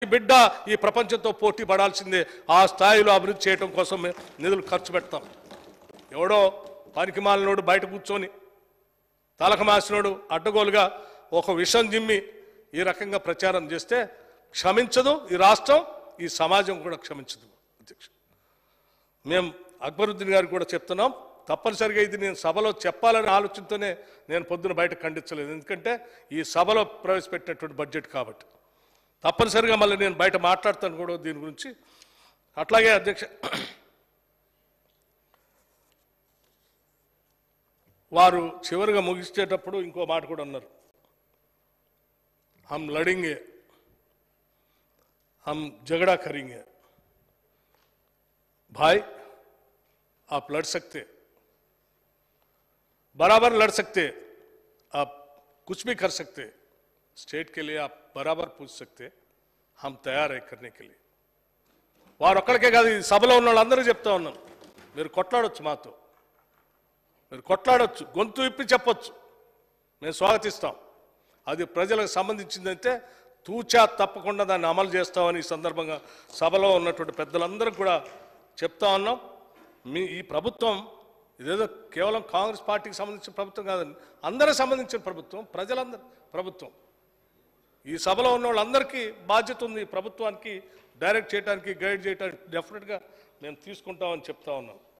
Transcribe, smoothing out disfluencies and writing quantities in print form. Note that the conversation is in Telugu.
బిడ్డ ఈ ప్రపంచంతో పోటీ పడాల్సిందే. ఆ స్థాయిలో అభివృద్ధి చేయడం కోసం నిధులు ఖర్చు పెడతాం. ఎవడో పనికిమాలినోడు బయట కూర్చొని తలకు మాసినోడు అడ్డగోలుగా ఒక విషం జిమ్మి ఈ రకంగా ప్రచారం చేస్తే క్షమించదు ఈ రాష్ట్రం, ఈ సమాజం కూడా క్షమించదు. అధ్యక్ష, మేము అక్బరుద్దీన్ గారికి కూడా చెప్తున్నాం, తప్పనిసరిగా ఇది నేను సభలో చెప్పాలనే ఆలోచనతోనే నేను పొద్దున బయట ఖండించలేదు. ఎందుకంటే ఈ సభలో ప్రవేశపెట్టినటువంటి బడ్జెట్ కాబట్టి తప్పనిసరిగా మళ్ళీ నేను బయట మాట్లాడతాను కూడా దీని గురించి. అట్లాగే అధ్యక్ష, వారు చివరిగా ముగిస్తేటప్పుడు ఇంకో మాట కూడా అన్నారు, हम लड़ेंगे, हम झगड़ा करेंगे. भाई आप लड़ सकते, बराबर लड़ सकते, आप कुछ भी कर सकते, स्टेट के लिए आप बराबर पूछ सकते, हम तैयार है करने के लिए. వారు ఒక్కడికే కాదు, ఈ సభలో ఉన్న వాళ్ళందరూ చెప్తా ఉన్నాం, మీరు కొట్లాడొచ్చు, మాతో మీరు కొట్లాడొచ్చు, గొంతు ఇప్పి చెప్పొచ్చు, మేము స్వాగతిస్తాం. అది ప్రజలకు సంబంధించిందంటే తూచా తప్పకుండా దాన్ని అమలు చేస్తామని ఈ సందర్భంగా సభలో ఉన్నటువంటి పెద్దలందరూ కూడా చెప్తా ఉన్నాం. ఈ ప్రభుత్వం ఇదేదో కేవలం కాంగ్రెస్ పార్టీకి సంబంధించిన ప్రభుత్వం కాదండి, అందరికి సంబంధించిన ప్రభుత్వం, ప్రజలందరి ప్రభుత్వం. ఈ సభలో ఉన్న వాళ్ళందరికీ బాధ్యత ఉంది, ప్రభుత్వానికి డైరెక్ట్ చేయడానికి, గైడ్ చేయడానికి డెఫినెట్గా మేము తీసుకుంటామని చెప్తా ఉన్నాం.